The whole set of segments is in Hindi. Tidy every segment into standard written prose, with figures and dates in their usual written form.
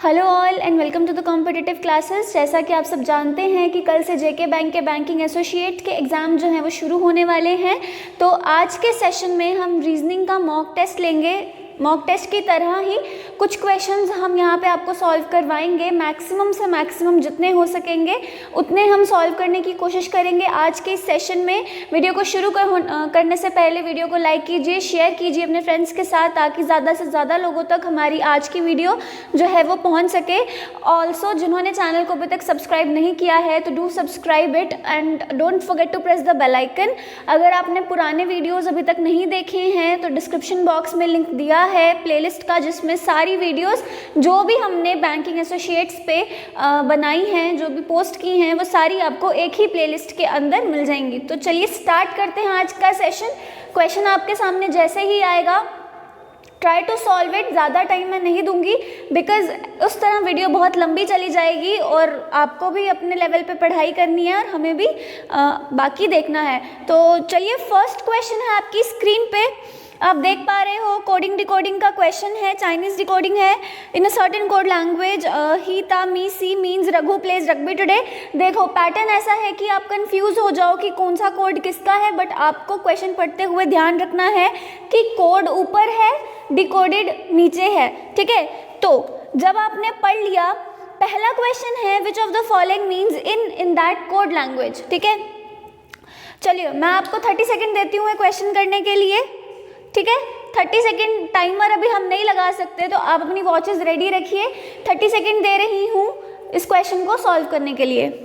Hello all and welcome to the competitive classes. जैसा कि आप सब जानते हैं कि कल से जेके बैंक के बैंकिंग एसोसिएट के एग्ज़ाम जो हैं वो शुरू होने वाले हैं। तो आज के सेशन में हम रीजनिंग का मॉक टेस्ट लेंगे। मॉक टेस्ट की तरह ही कुछ क्वेश्चंस हम यहाँ पे आपको सॉल्व करवाएंगे। मैक्सिमम से मैक्सिमम जितने हो सकेंगे उतने हम सॉल्व करने की कोशिश करेंगे आज के इस सेशन में। वीडियो को शुरू करने से पहले वीडियो को लाइक कीजिए, शेयर कीजिए अपने फ्रेंड्स के साथ, ताकि ज़्यादा से ज़्यादा लोगों तक हमारी आज की वीडियो जो है वो पहुँच सके। ऑल्सो जिन्होंने चैनल को अभी तक सब्सक्राइब नहीं किया है तो do subscribe it and don't forget to press the bell icon. अगर आपने पुराने वीडियोज़ अभी तक नहीं देखे हैं तो डिस्क्रिप्शन बॉक्स में लिंक दिया है प्लेलिस्ट का, जिसमें सारी वीडियोस जो भी हमने बैंकिंग एसोसिएट्स पे बनाई हैं, जो भी पोस्ट की हैं, वो सारी आपको एक ही प्लेलिस्ट के अंदर मिल जाएंगी। तो चलिए स्टार्ट करते हैं आज का सेशन। क्वेश्चन आपके सामने जैसे ही आएगा ट्राई टू सॉल्व इट। ज़्यादा टाइम मैं नहीं दूंगी बिकॉज उस तरह वीडियो बहुत लंबी चली जाएगी और आपको भी अपने लेवल पे पढ़ाई करनी है और हमें भी बाकी देखना है। तो चलिए फर्स्ट क्वेश्चन है आपकी स्क्रीन पे, आप देख पा रहे हो। कोडिंग डिकोडिंग का क्वेश्चन है, चाइनीज डिकोडिंग है। In a certain code language ही ता मी सी means Raghu plays rugby today. देखो पैटर्न ऐसा है कि आप कंफ्यूज हो जाओ कि कौन सा कोड किसका है, बट आपको क्वेश्चन पढ़ते हुए ध्यान रखना है कि कोड ऊपर है, डिकोडेड नीचे है, ठीक है। तो जब आपने पढ़ लिया, पहला क्वेश्चन है which of the following means in that code language, ठीक है। चलिए मैं आपको 30 सेकेंड देती हूँ क्वेश्चन करने के लिए, ठीक है। 30 सेकेंड टाइमर अभी हम नहीं लगा सकते, तो आप अपनी वॉचेस रेडी रखिए। 30 सेकेंड दे रही हूँ इस क्वेश्चन को सॉल्व करने के लिए।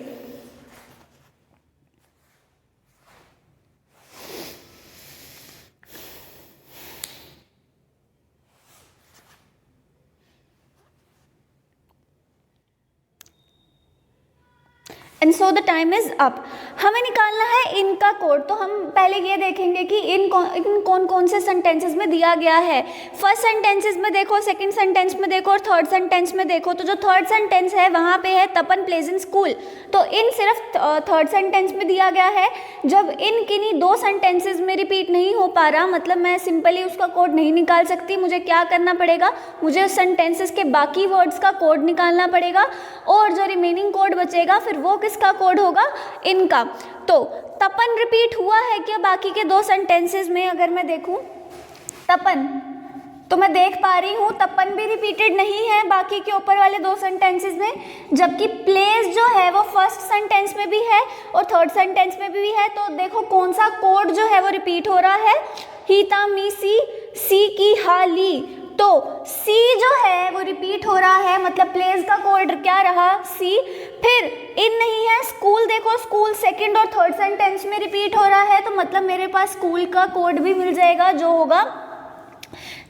And so the time is up. हमें निकालना है इनका कोड। तो हम पहले ये देखेंगे कि इन कौन कौन से सेंटेंसेस में दिया गया है। फर्स्ट सेंटेंसेस में देखो, सेकंड सेंटेंस में देखो और थर्ड सेंटेंस में देखो। तो जो थर्ड सेंटेंस है वहाँ पे है तपन प्लेज इन स्कूल। तो इन सिर्फ थर्ड सेंटेंस में दिया गया है। जब इन किन्हीं दो सेंटेंसेस में रिपीट नहीं हो पा रहा, मतलब मैं सिंपली उसका कोड नहीं निकाल सकती, मुझे क्या करना पड़ेगा, मुझे उस सेंटेंसेस के बाकी वर्ड्स का कोड निकालना पड़ेगा और जो रिमेनिंग कोड बचेगा फिर वो किसका कोड होगा, इनका। तो तपन रिपीट हुआ है क्या बाकी के दो सेंटेंसेस में? अगर मैं देखूं तपन, तो मैं देख पा रही हूँ तपन भी रिपीटेड नहीं है बाकी के ऊपर वाले दो सेंटेंसेस में, जबकि प्लेस जो है वो फर्स्ट सेंटेंस में भी है और थर्ड सेंटेंस में भी है। तो देखो कौन सा कोड जो है वो रिपीट हो रहा है, ही ता मी सी की हा ली। तो सी जो है वो रिपीट हो रहा है, मतलब प्लेस का कोड क्या रहा, सी। फिर इन नहीं है, स्कूल देखो, स्कूल सेकंड और थर्ड सेंटेंस में रिपीट हो रहा है, तो मतलब मेरे पास स्कूल का कोड भी मिल जाएगा जो होगा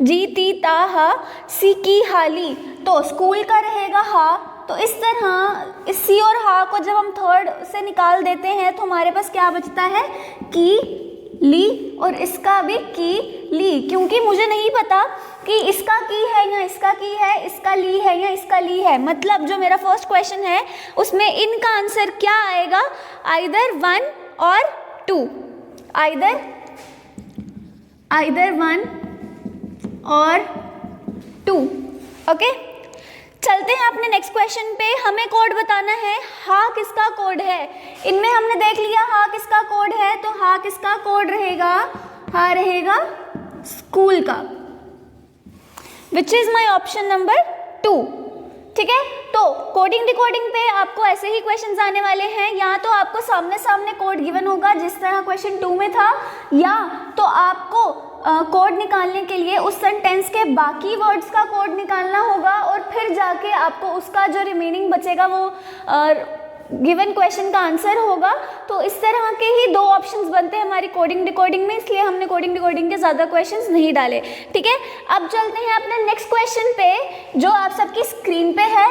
जी ती ता हा सी की हाली। तो स्कूल का रहेगा हा। तो इस तरह इस सी और हा को जब हम थर्ड से निकाल देते हैं तो हमारे पास क्या बचता है, की ली, और इसका भी की ली। क्योंकि मुझे नहीं पता कि इसका की है या इसका की है, इसका ली है या इसका ली है। मतलब जो मेरा फर्स्ट क्वेश्चन है उसमें इनका आंसर क्या आएगा, आइदर 1 और 2, आइदर 1 और 2। ओके, चलते हैं अपने नेक्स्ट क्वेश्चन पे। हमें कोड बताना है, हा किसका कोड है। इनमें हमने देख लिया हा किसका कोड है, तो हा किसका कोड रहेगा, हा रहेगा स्कूल का, विच इज माई ऑप्शन नंबर 2, ठीक है। तो कोडिंग डिकोडिंग पे आपको ऐसे ही क्वेश्चंस आने वाले हैं, या तो आपको सामने सामने कोड गिवन होगा जिस तरह क्वेश्चन 2 में था, या तो आपको कोड निकालने के लिए उस सेंटेंस के बाकी वर्ड्स का कोड निकालना होगा और फिर जाके आपको उसका जो रिमेनिंग बचेगा वो गिवन क्वेश्चन का आंसर होगा। तो इस तरह के ही दो ऑप्शंस बनते हैं हमारी कोडिंग डिकोडिंग में, इसलिए हमने कोडिंग डिकोडिंग के ज़्यादा क्वेश्चंस नहीं डाले, ठीक है। अब चलते हैं अपने नेक्स्ट क्वेश्चन पे जो आप सबकी स्क्रीन पे है।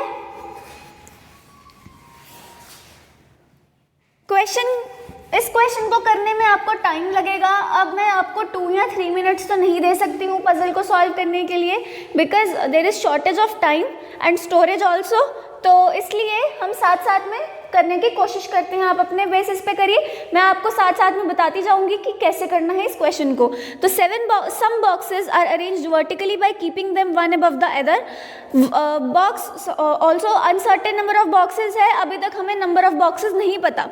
इस क्वेश्चन को करने में आपको टाइम लगेगा। अब मैं आपको 2 या 3 मिनट्स तो नहीं दे सकती हूँ पजल को सॉल्व करने के लिए, because there is shortage of time and storage also. तो इसलिए हम साथ साथ में करने की कोशिश करते हैं, आप अपने बेसिस पे करिए, मैं आपको साथ साथ में बताती जाऊंगी कि कैसे करना है इस क्वेश्चन को। तो some boxes are arranged vertically by keeping them one above the other. Box also uncertain number of boxes है, अभी तक हमें नंबर ऑफ बॉक्सेस नहीं पता।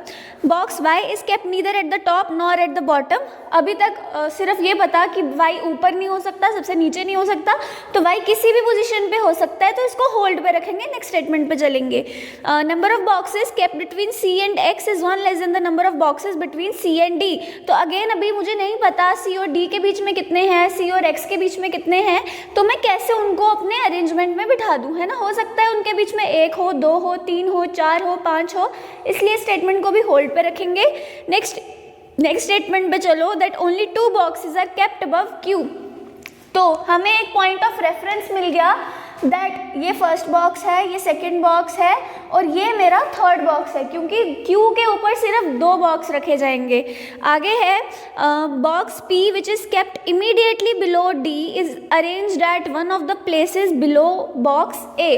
Box y is kept neither at the top nor at the bottom, अभी तक सिर्फ ये पता कि y ऊपर नहीं हो सकता, सबसे नीचे नहीं हो सकता, तो y किसी भी पोजीशन पे हो सकता है, तो इसको होल्ड पे रखेंगे, नेक्स्ट स्टेटमेंट पे चलेंगे। Number of boxes kept between c and x is 1 less than the number of boxes between c and d। तो अगेन अभी मुझे नहीं पता c और d के बीच में कितने हैं, c और x के बीच में कितने हैं, तो मैं कैसे उनको अपने अरेंजमेंट में बिठा दूं, है ना। हो सकता है उनके बीच में 1 हो, 2 हो, 3 हो, 4 हो, 5 हो, इसलिए स्टेटमेंट को भी होल्ड पे रखेंगे। नेक्स्ट स्टेटमेंट पे चलो, that only 2 boxes are kept above q। तो हमें एक पॉइंट ऑफ रेफरेंस मिल गया दैट ये फर्स्ट बॉक्स है, ये सेकंड बॉक्स है और ये मेरा थर्ड बॉक्स है, क्योंकि Q के ऊपर सिर्फ 2 बॉक्स रखे जाएंगे। आगे है box P which is kept immediately below D is arranged at one of the places below box A।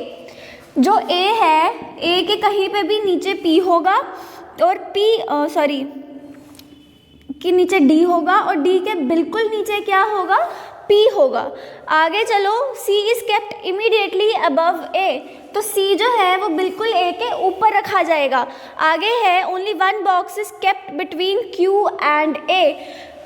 जो A है, A के कहीं पे भी नीचे P होगा और कि नीचे D होगा और D के बिल्कुल नीचे क्या होगा, P होगा। आगे चलो, C is kept immediately above A, तो C जो है वो बिल्कुल A के ऊपर रखा जाएगा। आगे है only 1 box is kept between Q and A।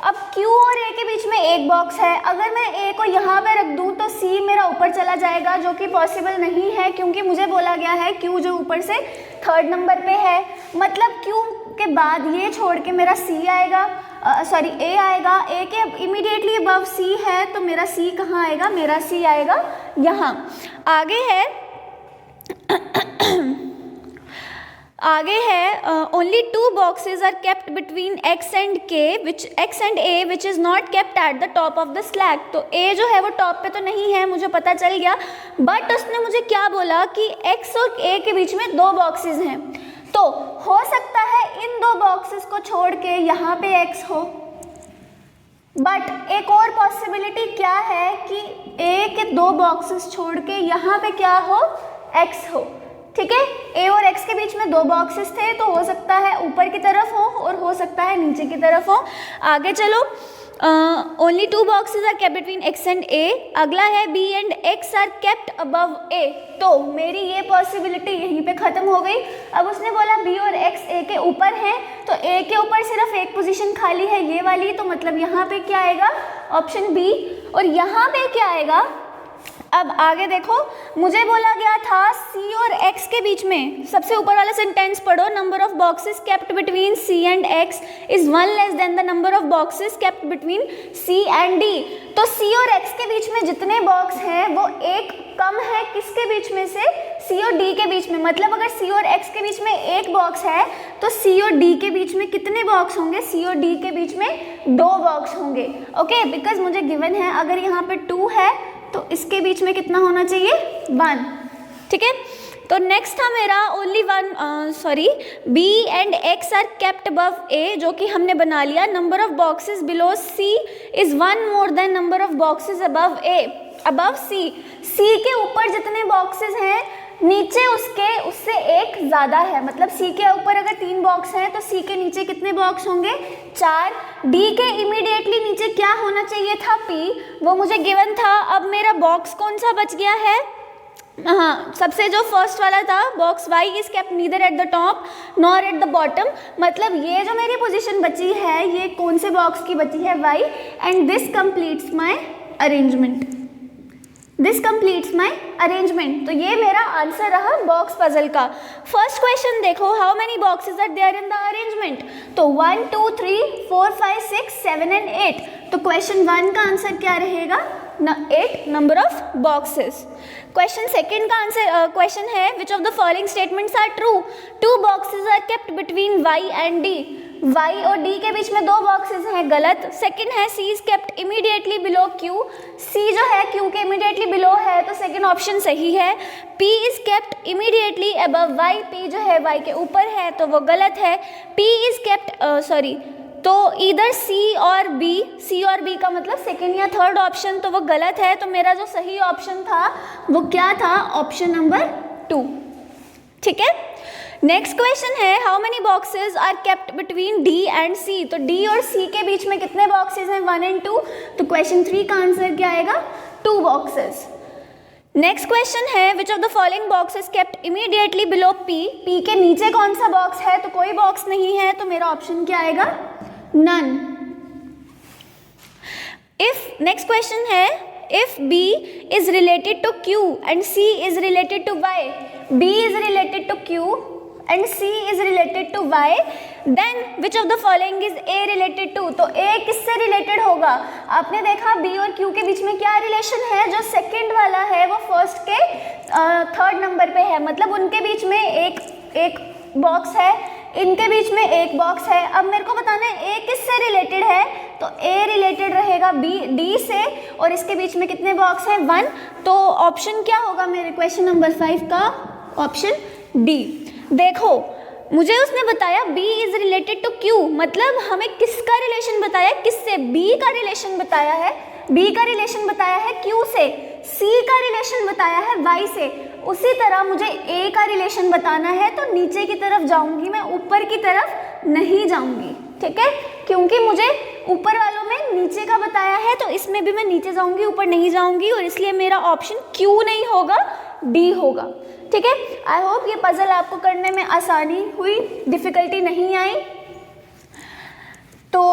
अब Q और A के बीच में एक बॉक्स है, अगर मैं A को यहाँ पे रख दूँ तो C मेरा ऊपर चला जाएगा, जो कि पॉसिबल नहीं है, क्योंकि मुझे बोला गया है Q जो ऊपर से थर्ड नंबर पे है, मतलब Q के बाद ये छोड़ के मेरा C आएगा, A आएगा। A के इमीडिएटली अबव C है, तो मेरा C कहाँ आएगा, मेरा C आएगा यहाँ। आगे है only 2 boxes are kept between x and A which is not kept at the top of the stack. तो A जो है वो टॉप पे तो नहीं है, मुझे पता चल गया, बट उसने मुझे क्या बोला कि x और A के बीच में 2 बॉक्सेस हैं, तो हो सकता है इन 2 बॉक्सेस को छोड़ के यहाँ पे x हो, बट एक और पॉसिबिलिटी क्या है कि A के 2 बॉक्सेस छोड़ के यहाँ पे क्या हो, x हो। ठीक है, A और x के बीच में 2 बॉक्सेस थे, तो हो सकता है ऊपर की तरफ हो और हो सकता है नीचे की तरफ हो। आगे चलो, only 2 boxes are kept between x and A। अगला है B and x are kept above A, तो मेरी ये पॉसिबिलिटी यहीं पे ख़त्म हो गई। अब उसने बोला B और x A के ऊपर हैं, तो A के ऊपर सिर्फ एक पोजीशन खाली है, ये वाली, तो मतलब यहाँ पे क्या आएगा, ऑप्शन B। और यहाँ पे क्या आएगा, अब आगे देखो, मुझे बोला गया था C और X के बीच में, सबसे ऊपर वाला सेंटेंस पढ़ो, number of boxes kept between C and X is 1 less than the number of boxes kept between C and D। तो C और X के बीच में जितने बॉक्स हैं वो एक कम है किसके बीच में से, C और D के बीच में। मतलब अगर C और X के बीच में एक बॉक्स है तो C और D के बीच में कितने बॉक्स होंगे, C और D के बीच में 2 बॉक्स होंगे। ओके, बिकॉज मुझे गिवन है अगर यहाँ पे 2 है तो इसके बीच में कितना होना चाहिए, 1। ठीक है, तो नेक्स्ट था मेरा only B and X are kept above A, जो कि हमने बना लिया। Number of boxes below C is 1 more than number of boxes above A, above C। C के ऊपर जितने बॉक्सेस हैं नीचे उससे एक ज़्यादा है, मतलब C के ऊपर अगर 3 बॉक्स हैं तो C के नीचे कितने बॉक्स होंगे, 4। D के इमीडिएटली नीचे क्या होना चाहिए था, P, वो मुझे गिवन था। अब मेरा बॉक्स कौन सा बच गया है, हाँ, सबसे जो फर्स्ट वाला था, box Y is kept neither at the top nor at the bottom. मतलब ये जो मेरी पोजीशन बची है ये कौन से बॉक्स की बची है, Y, and this completes my arrangement. तो ये मेरा आंसर रहा बॉक्स पजल का। फर्स्ट क्वेश्चन देखो, how many boxes are there in the arrangement, तो 1 2 3 4 5 6 7 एंड 8। तो क्वेश्चन 1 का आंसर क्या रहेगा, 8 number of boxes. Question second का आंसर क्वेश्चन है which of the following statements are true, 2 boxes are kept between Y and D। Y और D के बीच में 2 बॉक्सेस हैं, गलत। सेकंड है C is kept immediately below Q, C जो है Q के इमीडिएटली बिलो है, तो सेकंड ऑप्शन सही है। P is kept immediately above Y, P जो है Y के ऊपर है, तो वो गलत है। P इज केप्ट तो इधर C और B का मतलब सेकेंड या थर्ड ऑप्शन, तो वो गलत है। तो मेरा जो सही ऑप्शन था वो क्या था, ऑप्शन नंबर 2। ठीक है। नेक्स्ट क्वेश्चन है how many boxes are kept between D and C. तो डी और सी के बीच में कितने बॉक्सेस हैं, 1 और 2। तो क्वेश्चन 3 का आंसर क्या आएगा, 2 बॉक्सेस। नेक्स्ट क्वेश्चन है which of the following boxes kept immediately below P. P के नीचे कौन सा बॉक्स है, तो कोई बॉक्स नहीं है, तो मेरा ऑप्शन क्या आएगा, नन। इफ नेक्स्ट क्वेश्चन है if B is related to Q and C is related to Y, B is related to Q and C is related to Y, then which of the following is A related to। तो A किससे रिलेटेड होगा, आपने देखा B और Q के बीच में क्या रिलेशन है, जो सेकंड वाला है वो फर्स्ट के थर्ड नंबर पे है, मतलब उनके बीच में एक बॉक्स है, इनके बीच में एक बॉक्स है। अब मेरे को बताना है A किससे रिलेटेड है, तो A रिलेटेड रहेगा D से, और इसके बीच में कितने बॉक्स हैं, 1। तो ऑप्शन क्या होगा मेरे क्वेश्चन नंबर 5 का, ऑप्शन D। देखो मुझे उसने बताया B is related to Q, मतलब हमें किसका रिलेशन बताया, किससे, B का रिलेशन बताया है, B का रिलेशन बताया है Q से, C का रिलेशन बताया है Y से। उसी तरह मुझे A का रिलेशन बताना है, तो नीचे की तरफ जाऊंगी मैं, ऊपर की तरफ नहीं जाऊंगी, ठीक है, क्योंकि मुझे ऊपर वालों में नीचे का बताया है, तो इसमें भी मैं नीचे जाऊंगी, ऊपर नहीं जाऊंगी, और इसलिए मेरा ऑप्शन Q नहीं होगा, D होगा, ठीक है। आई होप ये पजल आपको करने में आसानी हुई, डिफिकल्टी नहीं आई। तो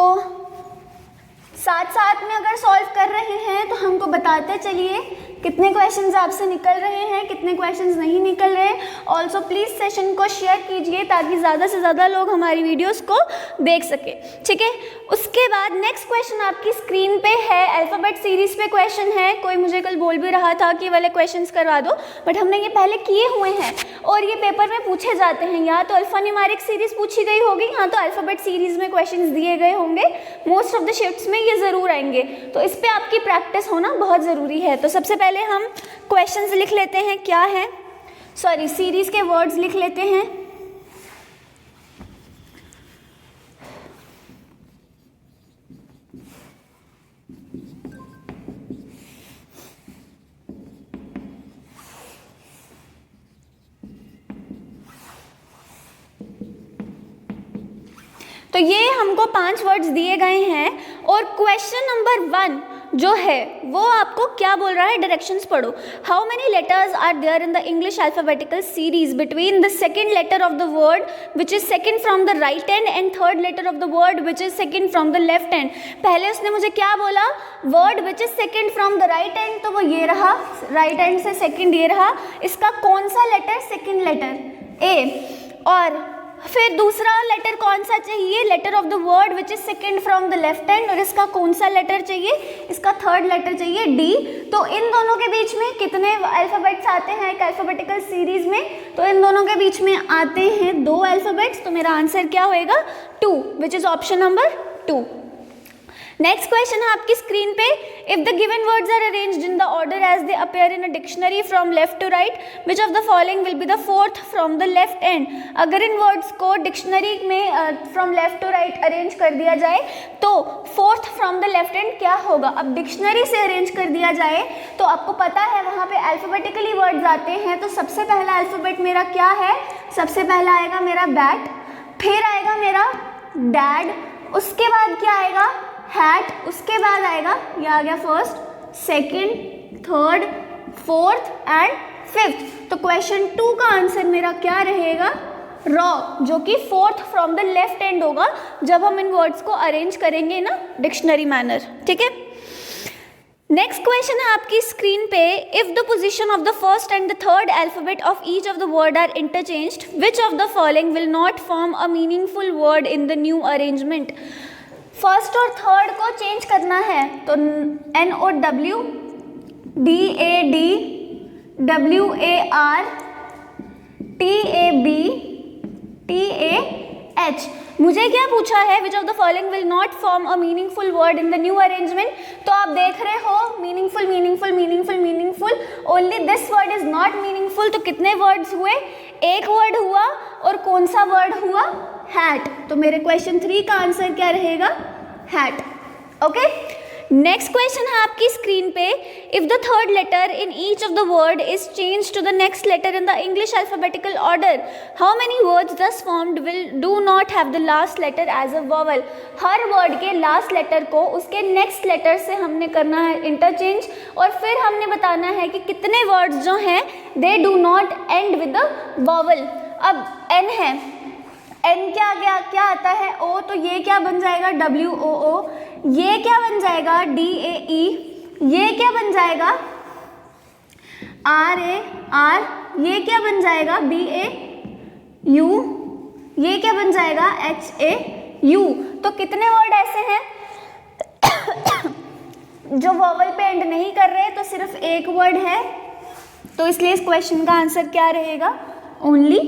साथ साथ में अगर सॉल्व कर रहे हैं तो हमको बताते चलिए कितने क्वेश्चंस आपसे निकल रहे हैं, कितने क्वेश्चंस नहीं निकल रहे। ऑल्सो प्लीज़ सेशन को शेयर कीजिए ताकि ज़्यादा से ज़्यादा लोग हमारी वीडियोस को देख सके, ठीक है। उसके बाद नेक्स्ट क्वेश्चन आपकी स्क्रीन पे है, अल्फ़ाबेट सीरीज़ पे क्वेश्चन है। कोई मुझे कल बोल भी रहा था कि वाले क्वेश्चंस करवा दो, बट हमने ये पहले किए हुए हैं और ये पेपर में पूछे जाते हैं। या तो अल्फ़ा न्यूमेरिक सीरीज़ पूछी गई होगी, या तो अल्फ़ाबेट सीरीज़ में क्वेश्चंस दिए गए होंगे। मोस्ट ऑफ द शिफ्ट्स में ये ज़रूर आएंगे, तो इस पर आपकी प्रैक्टिस होना बहुत ज़रूरी है। तो सबसे पहले हम क्वेश्चंस लिख लेते हैं, क्या है, सॉरी सीरीज़ के वर्ड्स लिख लेते हैं। तो ये हमको 5 वर्ड्स दिए गए हैं और क्वेश्चन नंबर 1 जो है वो आपको क्या बोल रहा है, डायरेक्शंस पढ़ो। How many letters are there in the English alphabetical series between the second letter of the word which is second from the right hand and third letter of the word which is second from the left hand. पहले उसने मुझे क्या बोला, word which is second from the right hand, तो वो ये रहा, राइट हैंड से सेकंड ये रहा। इसका कौन सा लेटर, सेकंड लेटर ए। और फिर दूसरा लेटर कौन सा चाहिए, letter of the word which is second from the left hand, और इसका कौन सा लेटर चाहिए, इसका थर्ड लेटर चाहिए डी। तो इन दोनों के बीच में कितने अल्फाबेट्स आते हैं एक अल्फाबेटिकल सीरीज में, तो इन दोनों के बीच में आते हैं 2 अल्फाबेट्स। तो मेरा आंसर क्या होएगा, 2, which is option number 2। Next question है आपकी स्क्रीन पे, if the given words are arranged in the order as they appear in a dictionary from left to right, which of the following will be the fourth from the left end. अगर इन वर्ड्स को डिक्शनरी में from left to right arrange कर दिया जाए तो fourth from the left end क्या होगा। अब डिक्शनरी से अरेंज कर दिया जाए तो आपको पता है वहाँ पे अल्फाबेटिकली वर्ड्स आते हैं। तो सबसे पहला अल्फाबेट मेरा क्या है, सबसे पहला आएगा मेरा बैट, फिर आएगा मेरा डैड, उसके बाद क्या आएगा हैट, उसके बाद आएगा, ये आ गया first, second, third, fourth and fifth. तो क्वेश्चन 2 का आंसर मेरा क्या रहेगा, रॉ, जो कि fourth from the left and होगा जब हम इन वर्ड्स को अरेंज करेंगे ना डिक्शनरी मैनर, ठीक है। नेक्स्ट क्वेश्चन है आपकी स्क्रीन पे, if the position of the first and the third alphabet of each of the word are interchanged, which of the following will not form a meaningful word in the new arrangement. First और थर्ड को चेंज करना है तो NOW, DAD, WAR, TAB, TAH। मुझे क्या पूछा है, which of the following will not form a meaningful word in the new arrangement. तो आप देख रहे हो meaningful meaningful meaningful meaningful, only this word is not meaningful. तो कितने वर्ड्स हुए, एक वर्ड हुआ, और कौन सा वर्ड हुआ, हैट। तो मेरे क्वेश्चन 3 का आंसर क्या रहेगा, हैट, ओके। नेक्स्ट क्वेश्चन है आपकी स्क्रीन पे, if the third letter in each of the word is change to the next letter in the English alphabetical order, how many words thus formed will do not have the last letter as a vowel. हर वर्ड के लास्ट लेटर को उसके नेक्स्ट लेटर से हमने करना है इंटरचेंज, और फिर हमने बताना है कि कितने वर्ड्स जो हैं they do not and with the vowel. अब एन है, एन क्या आता है, ओ, तो ये क्या बन जाएगा WOO, ये क्या बन जाएगा DAE, ये क्या बन जाएगा RAR, ये क्या बन जाएगा BAU, ये क्या बन जाएगा HAU। तो कितने वर्ड ऐसे हैं जो वॉवल पे एंड नहीं कर रहे, तो सिर्फ एक वर्ड है, तो इसलिए इस क्वेश्चन का आंसर क्या रहेगा, ओनली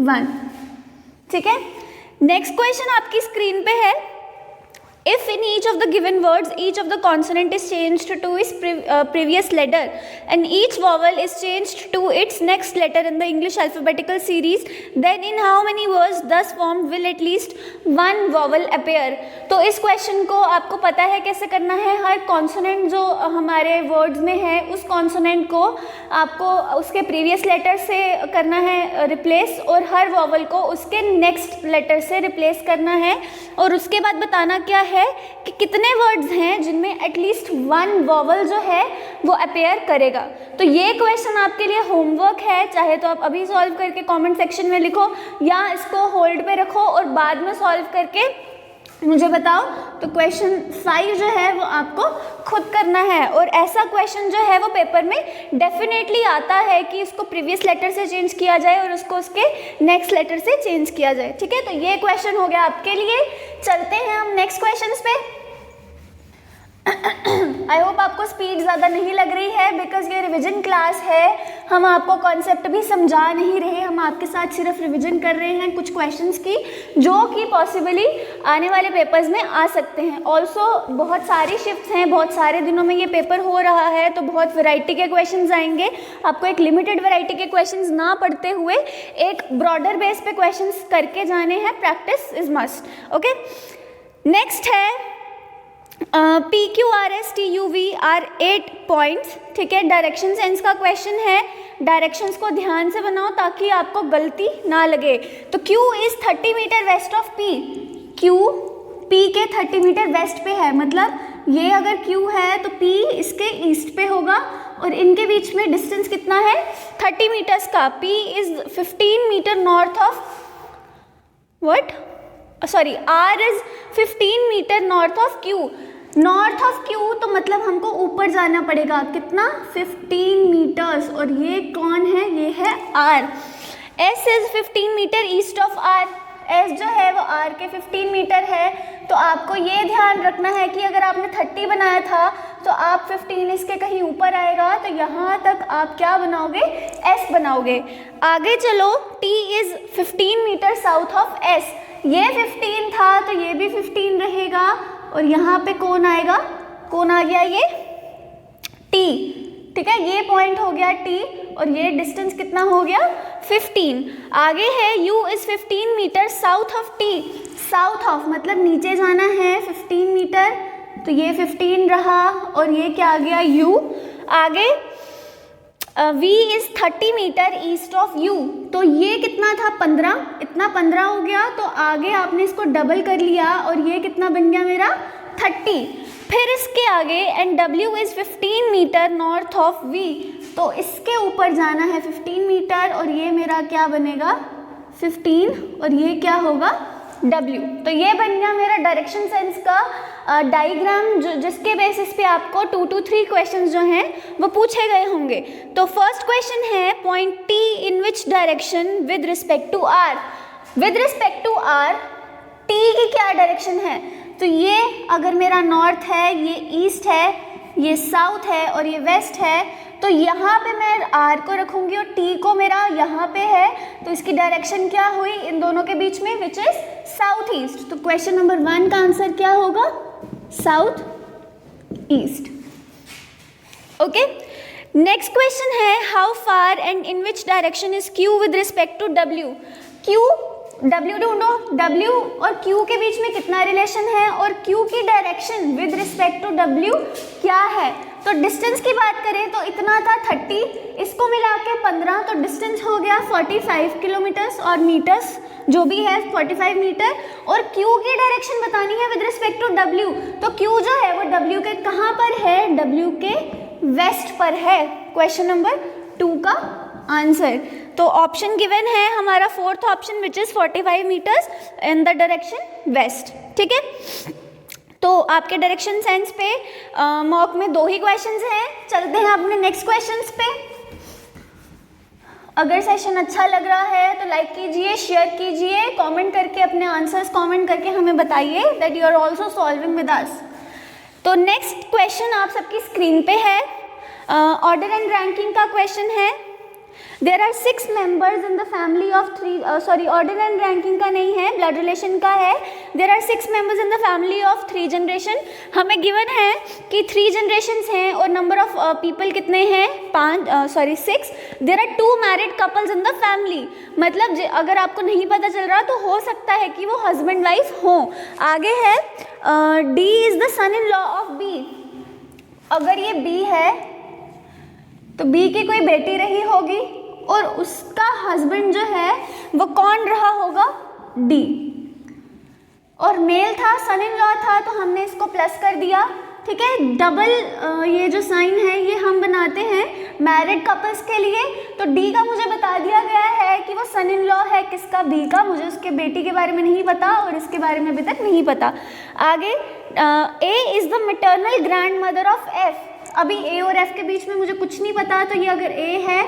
1। ठीक है, नेक्स्ट क्वेश्चन आपकी स्क्रीन पे है, if in each of the given words each of the consonant is changed to its previous letter and each vowel is changed to its next letter in the English alphabetical series, then in how many words thus formed will at least one vowel appear। तो इस क्वेश्चन को आपको पता है कैसे करना है, हर कॉन्सोनेंट जो हमारे वर्ड्स में है उस कॉन्सोनेंट को आपको उसके प्रीवियस लेटर से करना है रिप्लेस, और हर वॉवल को उसके नेक्स्ट लेटर से रिप्लेस करना है, और उसके बाद बताना क्या है कि कितने वर्ड्स हैं जिनमें एटलीस्ट 1 वॉवल जो है वो अपेयर करेगा। तो ये क्वेश्चन आपके लिए होमवर्क है, चाहे तो आप अभी सॉल्व करके कमेंट सेक्शन में लिखो या इसको होल्ड पे रखो और बाद में सॉल्व करके मुझे बताओ। तो क्वेश्चन 5 जो है वो आपको खुद करना है, और ऐसा क्वेश्चन जो है वो पेपर में डेफिनेटली आता है कि इसको प्रीवियस लेटर से चेंज किया जाए और उसको उसके नेक्स्ट लेटर से चेंज किया जाए। ठीक है, तो ये क्वेश्चन हो गया आपके लिए। चलते हैं हम नेक्स्ट क्वेश्चन पे। आई होप आपको स्पीड ज़्यादा नहीं लग रही है, बिकॉज ये रिवीजन क्लास है, हम आपको कॉन्सेप्ट भी समझा नहीं रहे, हम आपके साथ सिर्फ रिवीजन कर रहे हैं कुछ क्वेश्चंस की जो कि पॉसिबली आने वाले पेपर्स में आ सकते हैं। ऑल्सो बहुत सारी शिफ्ट्स हैं, बहुत सारे दिनों में ये पेपर हो रहा है, तो बहुत वैरायटी के क्वेश्चंस आएंगे। आपको एक लिमिटेड वैरायटी के क्वेश्चंस ना पढ़ते हुए एक ब्रॉडर बेस पे क्वेश्चंस करके जाने हैं, practice is must. Okay, next है PQRSTUV आर 8 पॉइंट्स। ठीक है, डायरेक्शन सेंस का क्वेश्चन है, डायरेक्शंस को ध्यान से बनाओ ताकि आपको गलती ना लगे। तो Q is 30 metre west of P, Q P के 30 मीटर वेस्ट पे है, मतलब ये अगर Q है तो P इसके ईस्ट पे होगा, और इनके बीच में डिस्टेंस कितना है 30 मीटर्स का। P is 15 metre north of R is 15 metre north of Q। North of Q तो मतलब हमको ऊपर जाना पड़ेगा, कितना 15 मीटर्स, और ये कौन है, ये है R। S is 15 metre east of R, S जो है वो R के 15 मीटर है। तो आपको ये ध्यान रखना है कि अगर आपने 30 बनाया था तो आप 15 इसके कहीं ऊपर आएगा, तो यहाँ तक आप क्या बनाओगे, S बनाओगे। आगे चलो, T is 15 metre south of S, ये 15 था तो ये भी 15 रहेगा, और यहाँ पे कौन आएगा, कौन आ गया, ये T। ठीक है, ये पॉइंट हो गया T, और ये डिस्टेंस कितना हो गया 15। आगे है U is 15 metre south of T, south of मतलब नीचे जाना है 15 मीटर, तो ये 15 रहा, और ये क्या आ गया U। आगे V is 30 metre east of U, तो ये कितना था 15, इतना 15 हो गया, तो आगे आपने इसको डबल कर लिया और ये कितना बन गया मेरा 30। फिर इसके आगे and W is 15 metre north of V, तो इसके ऊपर जाना है 15 मीटर, और ये मेरा क्या बनेगा 15, और ये क्या होगा W। तो ये बन गया मेरा डायरेक्शन सेंस का डाइग्राम, जिसके बेसिस पे आपको 2 to 3 क्वेश्चंस जो हैं वो पूछे गए होंगे। तो फर्स्ट क्वेश्चन है point T in which direction with respect to R। With respect to R T की क्या डायरेक्शन है, तो ये अगर मेरा नॉर्थ है, ये ईस्ट है, ये साउथ है और ये वेस्ट है, तो यहाँ पे मैं R को रखूँगी और T को मेरा यहाँ पे है, तो इसकी डायरेक्शन क्या हुई इन दोनों के बीच में, विच इज साउथ ईस्ट। तो क्वेश्चन नंबर 1 का आंसर क्या होगा, south east. Okay, next question है how far and in which direction is Q with respect to W। Q W ढूंढो, W और Q के बीच में कितना रिलेशन है और Q की direction with respect to W क्या है। तो डिस्टेंस की बात करें तो इतना था 30, इसको मिला के 15, तो डिस्टेंस हो गया 45 किलोमीटर्स और मीटर्स जो भी है 45 मीटर। और Q की डायरेक्शन बतानी है विद रिस्पेक्ट टू W, तो Q जो है वो W के कहाँ पर है, W के वेस्ट पर है। क्वेश्चन नंबर 2 का आंसर। तो ऑप्शन गिवन है हमारा fourth option which is 45 metres in the direction west. ठीक है, तो आपके डायरेक्शन सेंस पे मॉक में 2 ही क्वेश्चंस हैं। चलते हैं अपने नेक्स्ट क्वेश्चंस पे। अगर सेशन अच्छा लग रहा है तो लाइक कीजिए, शेयर कीजिए, कमेंट करके अपने आंसर्स कमेंट करके हमें बताइए that you are also solving with us. तो नेक्स्ट क्वेश्चन आप सबकी स्क्रीन पे है, ऑर्डर एंड रैंकिंग का क्वेश्चन है। There are 6 members in the family of 3 order and ranking का नहीं है, ब्लड रिलेशन का है। There are 6 members in the family of 3 generation. हमें गिवन है कि 3 जनरेशन्स हैं और नंबर ऑफ पीपल कितने हैं, 6। There are 2 married couples in the family, मतलब अगर आपको नहीं पता चल रहा तो हो सकता है कि वो हस्बैंड वाइफ हों। आगे है D is the son in law of B. अगर ये बी है तो बी की कोई बेटी रही होगी और उसका हस्बैंड जो है वो कौन रहा होगा, डी। और मेल था, सन इन लॉ था, तो हमने इसको प्लस कर दिया। ठीक है, डबल ये जो साइन है ये हम बनाते हैं मैरिड कपल्स के लिए। तो डी का मुझे बता दिया गया है कि वो सन इन लॉ है, किसका, बी का। मुझे उसके बेटी के बारे में नहीं पता और इसके बारे में अभी तक नहीं पता। आगे A is the maternal grand mother of F. अभी ए और एफ के बीच में मुझे कुछ नहीं पता, तो ये अगर ए है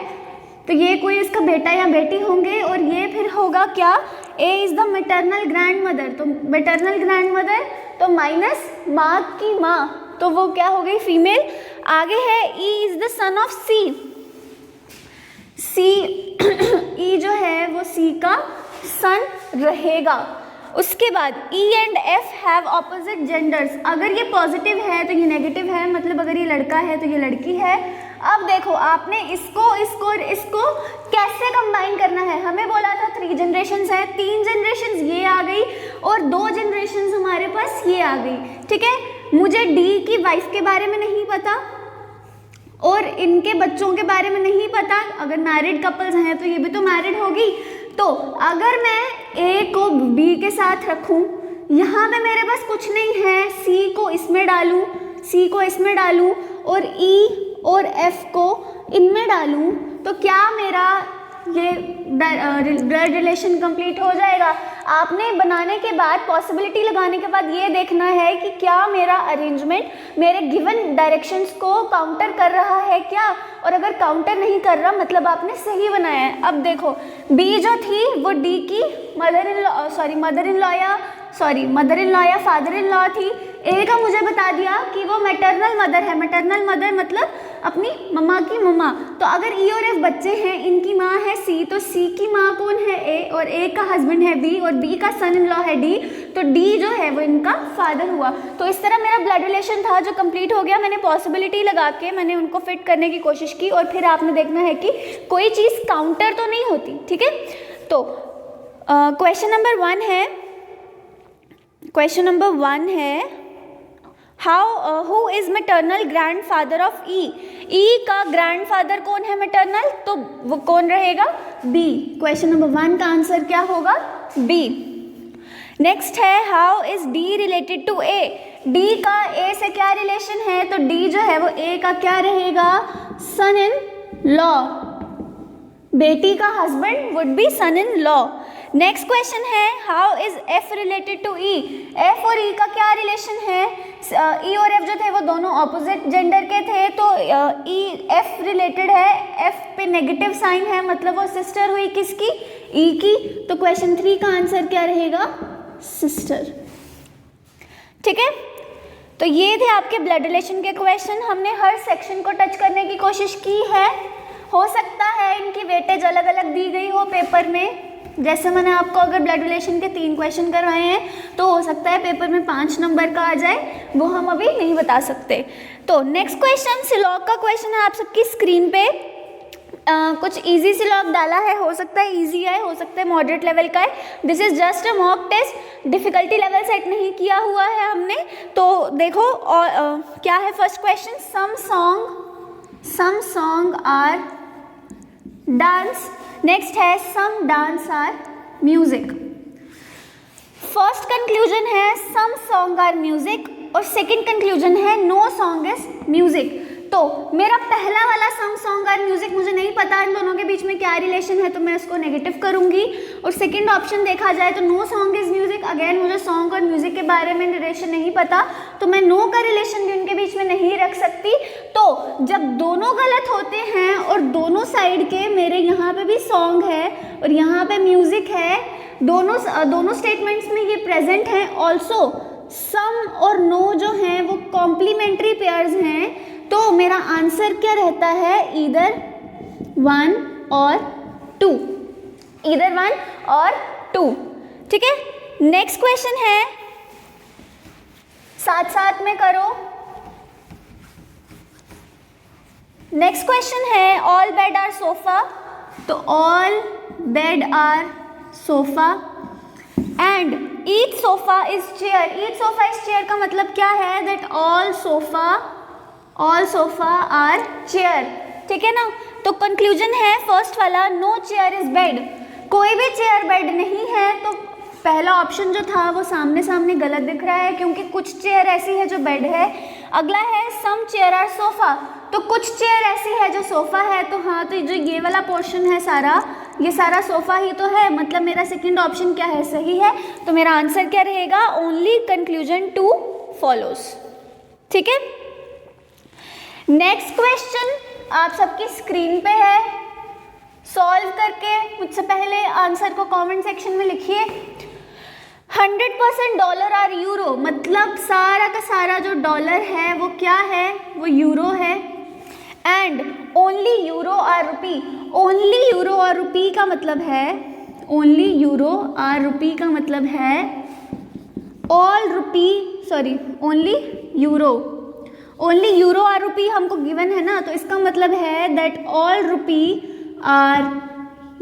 तो ये कोई इसका बेटा या बेटी होंगे और ये फिर होगा क्या, A is the maternal grand mother. तो मैटरनल ग्रैंड मदर तो माइनस माँ की माँ, तो वो क्या हो गई, फीमेल। आगे है E is the son of सी। सी ई जो है वो सी का सन रहेगा। उसके बाद E and F have opposite genders. अगर ये पॉजिटिव है तो ये नेगेटिव है, मतलब अगर ये लड़का है तो ये लड़की है। अब देखो आपने इसको कैसे कंबाइन करना है। हमें बोला था 3 जनरेशन्स है, 3 जनरेशन्स ये आ गई और 2 जनरेशन्स हमारे पास ये आ गई। ठीक है, मुझे डी की वाइफ के बारे में नहीं पता और इनके बच्चों के बारे में नहीं पता। अगर मैरिड कपल्स हैं तो ये भी तो मैरिड होगी। तो अगर मैं ए को बी के साथ रखूं, यहाँ पे मेरे पास कुछ नहीं है, सी को इसमें डालूं और ई और एफ को इनमें डालूं, तो क्या मेरा ये ब्लड रिलेशन कंप्लीट हो जाएगा। आपने बनाने के बाद, पॉसिबिलिटी लगाने के बाद ये देखना है कि क्या मेरा अरेंजमेंट मेरे गिवन डायरेक्शंस को काउंटर कर रहा है क्या, और अगर काउंटर नहीं कर रहा मतलब आपने सही बनाया है। अब देखो बी जो थी वो डी की मदर इन लॉ या फादर इन लॉ थी। ए का मुझे बता दिया कि वो मैटरनल मदर है। मैटरनल मदर मतलब अपनी मम्मा की मम्मा। तो अगर ई और एफ बच्चे हैं, इनकी माँ है सी, तो सी की माँ कौन है, ए, और ए का हस्बैंड है बी और बी का सन इन लॉ है डी, तो डी जो है वो इनका फादर हुआ। तो इस तरह मेरा ब्लड रिलेशन था जो कंप्लीट हो गया। मैंने पॉसिबिलिटी लगा के मैंने उनको फिट करने की कोशिश की और फिर आपने देखना है कि कोई चीज़ काउंटर तो नहीं होती। ठीक है, तो क्वेश्चन नंबर 1 है who is maternal grand father of E. E का ग्रैंड फादर कौन है मैटरनल, तो वो कौन रहेगा, बी। क्वेश्चन नंबर 1 का आंसर क्या होगा, बी। नेक्स्ट है how is D related to A. D का ए से क्या रिलेशन है, तो डी जो है वो ए का क्या रहेगा, सन इन लॉ। बेटी का husband would be son in law. Next question है how is F related to E. F और ई का क्या रिलेशन है, ई और एफ जो थे वो दोनों ऑपोजिट जेंडर के थे, तो ई एफ रिलेटेड है। एफ पे नेगेटिव साइन है, मतलब वो सिस्टर हुई किसकी, ई की। तो क्वेश्चन 3 का आंसर क्या रहेगा, सिस्टर। ठीक है, तो ये थे आपके ब्लड रिलेशन के क्वेश्चन। हमने हर सेक्शन को टच करने की कोशिश की है। हो सकता है इनकी वेटेज अलग अलग दी गई हो पेपर में। जैसे मैंने आपको अगर ब्लड रिलेशन के 3 क्वेश्चन करवाए हैं तो हो सकता है पेपर में 5 नंबर का आ जाए, वो हम अभी नहीं बता सकते। तो नेक्स्ट क्वेश्चन सिलॉग का क्वेश्चन है आप सबकी स्क्रीन पे। कुछ इजी से लॉक डाला है, हो सकता है इजी है, हो सकता है मॉडरेट लेवल का है। This is just a mock test, difficulty level set नहीं किया हुआ है हमने। तो देखो और क्या है first question, some song are dance, next है some dance are music. First conclusion है सम सॉन्ग आर म्यूजिक और सेकंड कंक्लूजन है नो सॉन्ग इज म्यूजिक। तो मेरा पहला वाला सम सॉन्ग आर म्यूजिक मुझे नहीं पता इन दोनों के बीच में क्या रिलेशन है, तो मैं इसको नेगेटिव करूंगी। और सेकंड ऑप्शन देखा जाए तो no song is music, again मुझे सॉन्ग और म्यूजिक के बारे में रिलेशन नहीं पता, तो मैं नो का रिलेशन भी उनके बीच में नहीं रख सकती। तो जब दोनों गलत होते हैं और दोनों साइड के मेरे यहाँ पे भी सॉन्ग है और यहाँ पे म्यूजिक है, दोनों स्टेटमेंट्स में ये प्रेजेंट हैं। ऑल्सो सम और नो जो हैं वो कॉम्प्लीमेंट्री पेयर्स हैं, तो मेरा आंसर क्या रहता है, ईदर 1 और 2, ईदर 1 और 2। ठीक है, नेक्स्ट क्वेश्चन है, साथ साथ में करो। नेक्स्ट क्वेश्चन है ऑल बेड आर सोफा, तो all bed are sofa and each sofa is chair. Each sofa is chair का मतलब क्या है, that all sofa are chair. ठीक है ना, तो कंक्लूजन है फर्स्ट वाला, नो चेयर इज बेड, कोई भी चेयर बेड नहीं है। तो पहला ऑप्शन जो था वो सामने सामने गलत दिख रहा है, क्योंकि कुछ चेयर ऐसी है जो बेड है। अगला है सम चेयर आर सोफा, तो कुछ चेयर ऐसी है जो सोफा है, तो हाँ, तो जो ये वाला पोर्शन है सारा, ये सारा सोफा ही तो है, मतलब मेरा सेकंड ऑप्शन क्या है, सही है। तो मेरा आंसर क्या रहेगा, ओनली कंक्लूजन 2 फॉलोज। ठीक है, नेक्स्ट क्वेश्चन आप सबकी स्क्रीन पे है, सॉल्व करके मुझसे पहले आंसर को कमेंट सेक्शन में लिखिए। 100% डॉलर आर यूरो, मतलब सारा का सारा जो डॉलर है वो क्या है, वो यूरो है। And only euro are rupee, only euro और रुपी का मतलब है, ओनली यूरो आर रुपी का मतलब है all rupee, sorry only euro, only euro are rupee हमको गिवन है ना, तो इसका मतलब है that all rupee are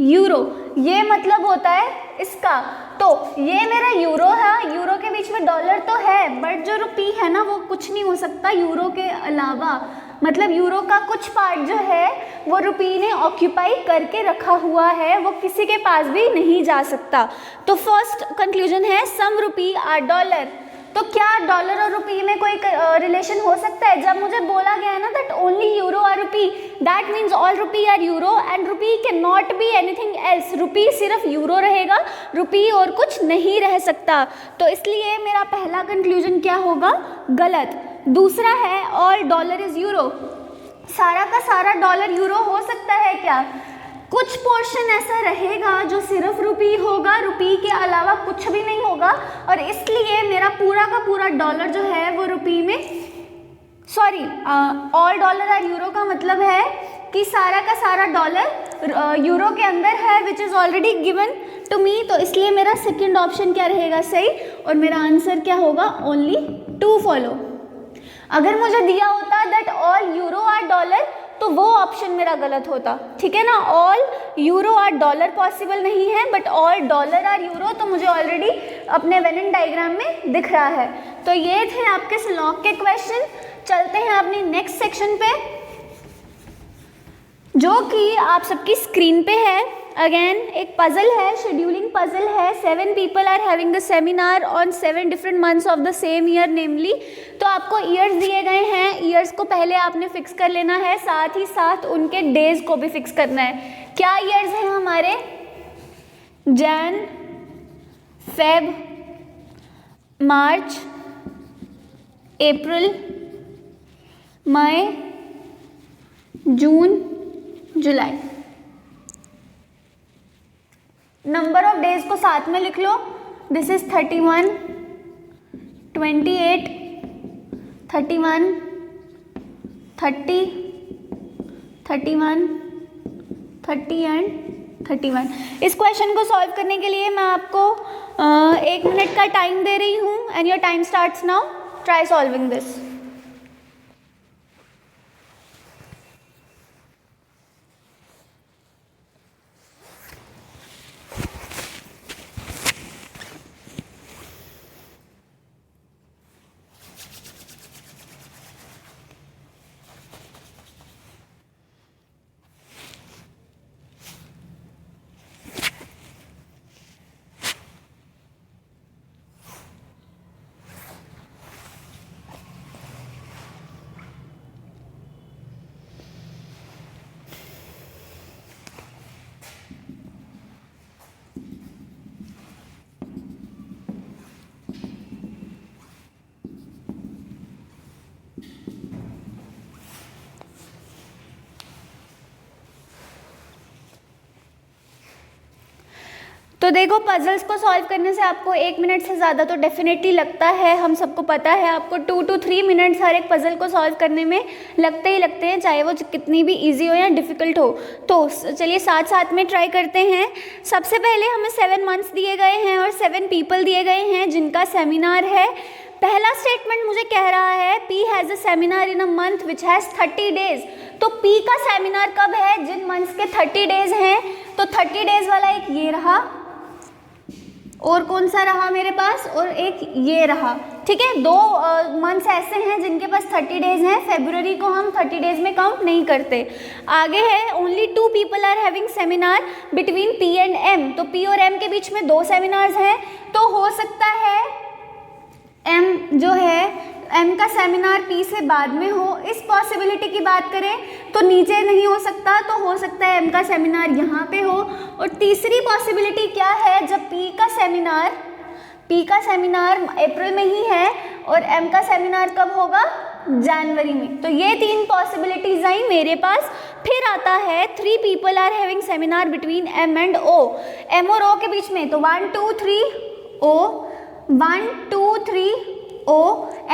euro, ये मतलब होता है इसका। तो ये मेरा यूरो है, यूरो के बीच में डॉलर तो है, बट जो रुपी है ना वो कुछ नहीं हो सकता यूरो के अलावा, मतलब यूरो का कुछ पार्ट जो है वो रुपी ने ऑक्यूपाई करके रखा हुआ है, वो किसी के पास भी नहीं जा सकता। तो फर्स्ट कंक्लूजन है सम रुपी आर डॉलर। तो क्या डॉलर और रुपी में कोई रिलेशन हो सकता है? जब मुझे बोला गया है ना that only euro are rupee, that means all rupee are euro and rupee can not be anything else, rupee सिर्फ यूरो रहेगा, रुपी और कुछ नहीं रह सकता। तो इसलिए मेरा पहला कंक्लूजन क्या होगा, गलत। दूसरा है ऑल डॉलर इज यूरो, सारा का सारा डॉलर यूरो हो सकता है क्या? कुछ पोर्शन ऐसा रहेगा जो सिर्फ रुपी होगा, रुपी के अलावा कुछ भी नहीं होगा, और इसलिए मेरा पूरा का पूरा डॉलर जो है वो रुपी में, sorry all dollar are euro का मतलब है कि सारा का सारा डॉलर यूरो के अंदर है, which is already given to me. तो इसलिए मेरा सेकेंड ऑप्शन क्या रहेगा सही, और मेरा आंसर क्या होगा, ओनली 2 फॉलो। अगर मुझे दिया होता that all euro are dollar, तो वो ऑप्शन मेरा गलत होता, ठीक है ना। All euro are dollar possible नहीं है, but all dollar are euro तो मुझे ऑलरेडी अपने वेन डायग्राम में दिख रहा है। तो ये थे आपके स्लॉक के क्वेश्चन। चलते हैं अपनी नेक्स्ट सेक्शन पे, जो कि आप सबकी स्क्रीन पे है। अगेन एक पजल है, शेड्यूलिंग पजल है। 7 people are having a seminar on 7 different months of the same year namely. तो आपको ईयर्स दिए गए हैं, ईयर्स को पहले आपने फिक्स कर लेना है, साथ ही साथ उनके डेज को भी फिक्स करना है। क्या ईयर्स हैं हमारे, Jan, Feb, March, April, May, June, July. Number of days को साथ में लिख लो, दिस इज 31, 28, 31, 30, 31, 30 एंड 31। इस क्वेश्चन को सॉल्व करने के लिए मैं आपको 1 मिनट का टाइम दे रही हूँ, and your time starts now. Try solving this. तो देखो, पजल्स को सॉल्व करने से आपको 1 मिनट से ज़्यादा तो डेफिनेटली लगता है, हम सबको पता है। आपको 2 to 3 मिनट्स हर एक पजल को सॉल्व करने में लगते ही लगते हैं, चाहे वो कितनी भी इजी हो या डिफ़िकल्ट हो। तो चलिए साथ साथ में ट्राई करते हैं। सबसे पहले हमें 7 मंथ्स दिए गए हैं और 7 पीपल दिए गए हैं जिनका सेमिनार है। पहला स्टेटमेंट मुझे कह रहा है P has a seminar in a month which has 30 days. तो P का सेमिनार कब है? जिन मंथ्स के 30 डेज हैं। तो 30 डेज वाला एक ये रहा, और कौन सा रहा मेरे पास, और एक ये रहा। ठीक है, 2 मंथ्स ऐसे हैं जिनके पास 30 डेज हैं। फेब्रुअरी को हम 30 डेज में काउंट नहीं करते। आगे है only 2 people are having seminar between P and M। तो P और M के बीच में 2 सेमिनार्स हैं। तो हो सकता है M जो है, M का सेमिनार P से बाद में हो। इस पॉसिबिलिटी की बात करें तो नीचे नहीं हो सकता, तो हो सकता है M का सेमिनार यहाँ पे हो। और तीसरी पॉसिबिलिटी क्या है, जब P का सेमिनार अप्रैल में ही है और M का सेमिनार कब होगा? जनवरी में। तो ये 3 पॉसिबिलिटीज आई मेरे पास। फिर आता है 3 people are having seminar between M and O। M और O के बीच में तो 1 2 3 O, 1 2 3 O।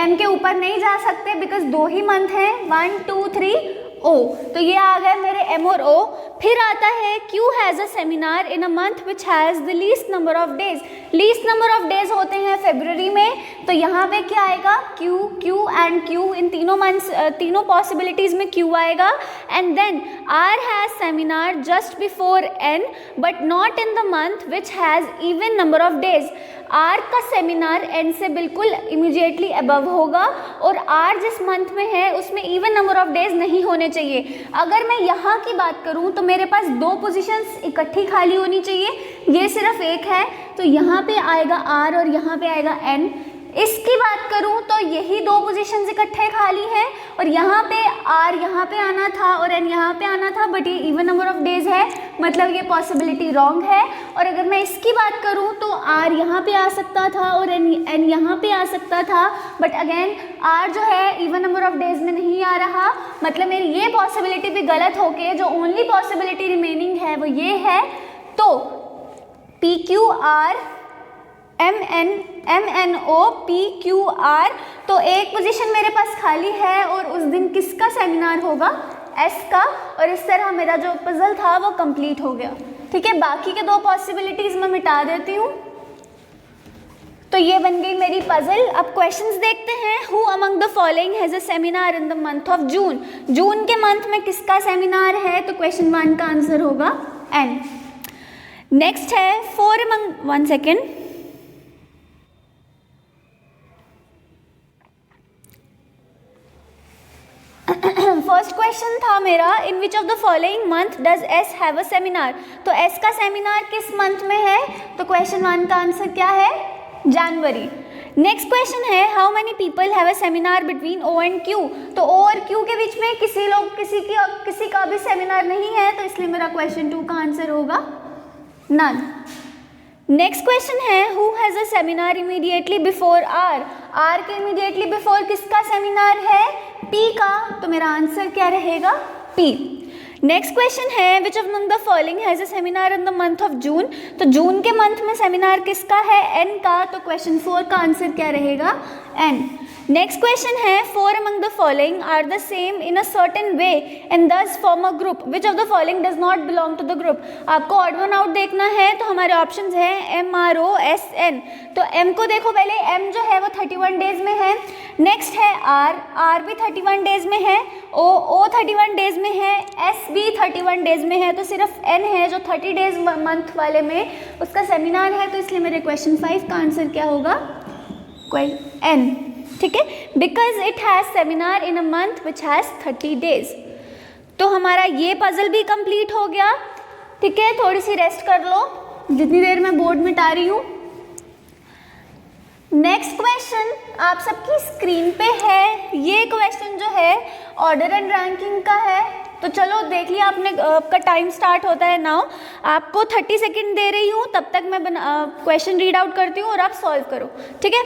M के ऊपर नहीं जा सकते बिकॉज 2 ही मंथ हैं, 1 2 3 O। तो ये आ गए मेरे M और O। फिर आता है Q has a seminar in a month which has the least number of days. Least number of days होते हैं फरवरी में। तो यहाँ पे क्या आएगा? Q, Q and Q। इन तीनों मंथ्स, तीनों पॉसिबिलिटीज़ में Q आएगा। And then R has seminar just before N but not in the month which has even number of days. R का सेमिनार N से बिल्कुल इमीडिएटली अबव होगा, और R जिस मंथ में है उसमें इवन नंबर ऑफ डेज नहीं होने चाहिए। अगर मैं यहाँ की बात करूँ तो मेरे पास 2 पोजीशंस इकट्ठी खाली होनी चाहिए, ये सिर्फ एक है। तो यहाँ पे आएगा R और यहाँ पे आएगा N। इसकी बात करूँ तो यही 2 पोजीशंस इकट्ठे खाली हैं, और यहाँ पे R यहाँ पे आना था और N यहाँ पे आना था, बट ये इवन नंबर ऑफ डेज है, मतलब ये पॉसिबिलिटी रॉन्ग है। और अगर मैं इसकी बात करूँ तो R यहाँ पे आ सकता था और N यहाँ पे आ सकता था, बट अगेन R जो है इवन नंबर ऑफ डेज में नहीं आ रहा, मतलब मेरी ये पॉसिबिलिटी भी गलत होके जो ओनली पॉसिबिलिटी रिमेनिंग है वो ये है। तो PQR MNO PQR। तो एक पोजीशन मेरे पास खाली है, और उस दिन किसका सेमिनार होगा? S का। और इस तरह मेरा जो पजल था वो कंप्लीट हो गया। ठीक है, बाकी के 2 पॉसिबिलिटीज़ मैं मिटा देती हूँ। तो ये बन गई मेरी पजल। अब क्वेश्चंस देखते हैं। Who among the following has a seminar in the month of June. June के मंथ में किसका सेमिनार है? तो क्वेश्चन 1 का आंसर होगा N। नेक्स्ट है 4 अमंग, 1 सेकेंड, फर्स्ट क्वेश्चन था मेरा, in which of the following month does S have a seminar. तो S का सेमिनार किस मंथ में है? तो क्वेश्चन 1 का आंसर क्या है? जनवरी। नेक्स्ट क्वेश्चन है how many people have a seminar between O and Q। तो O और Q के बीच में किसी का भी सेमिनार नहीं है, तो इसलिए मेरा क्वेश्चन 2 का आंसर होगा नन। नेक्स्ट क्वेश्चन है who has a seminar immediately before R। R के इमीडिएटली बिफोर किसका सेमिनार है? P का। तो मेरा आंसर क्या रहेगा? P। नेक्स्ट क्वेश्चन है which of among the following has a seminar in the month of जून। तो जून के मंथ में सेमिनार किसका है? N का। तो क्वेश्चन 4 का आंसर क्या रहेगा? N। नेक्स्ट क्वेश्चन है 4 among the following are the same in a certain way and thus form a group which of the following does not belong to the group. आपको ऑड वन आउट देखना है, तो हमारे ऑप्शंस हैं MRO SN। तो M को देखो पहले, M जो है वो 31 डेज में है। नेक्स्ट है R भी 31 डेज में है, O 31 डेज में है, S भी 31 डेज में है। तो सिर्फ N है जो 30 डेज मंथ वाले में उसका सेमिनार है, तो इसलिए मेरे क्वेश्चन 5 का आंसर क्या होगा? N। ठीक है, because it has seminar in a month which has 30 days. तो हमारा ये पजल भी कंप्लीट हो गया। ठीक है, थोड़ी सी रेस्ट कर लो जितनी देर मैं बोर्ड मिटा रही हूँ। नेक्स्ट क्वेश्चन आप सबकी स्क्रीन पे है। ये क्वेश्चन जो है ऑर्डर एंड रैंकिंग का है। तो चलो देख लिया आपने, आपका टाइम स्टार्ट होता है नाउ। आपको 30 सेकेंड दे रही हूँ, तब तक मैं क्वेश्चन रीड आउट करती हूँ और आप सॉल्व करो, ठीक है।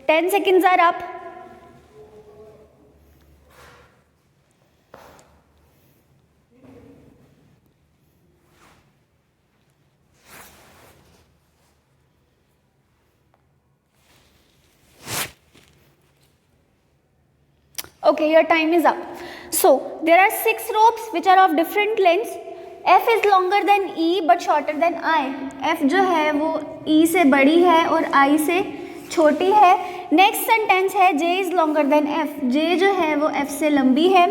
Ten seconds are up. Okay, your time is up. So there are 6 ropes which are of different lengths. F is longer than E but shorter than I. F जो है वो E से बड़ी है और I से छोटी है। नेक्स्ट सेंटेंस है J is longer than F. J जो है वो F से लंबी है।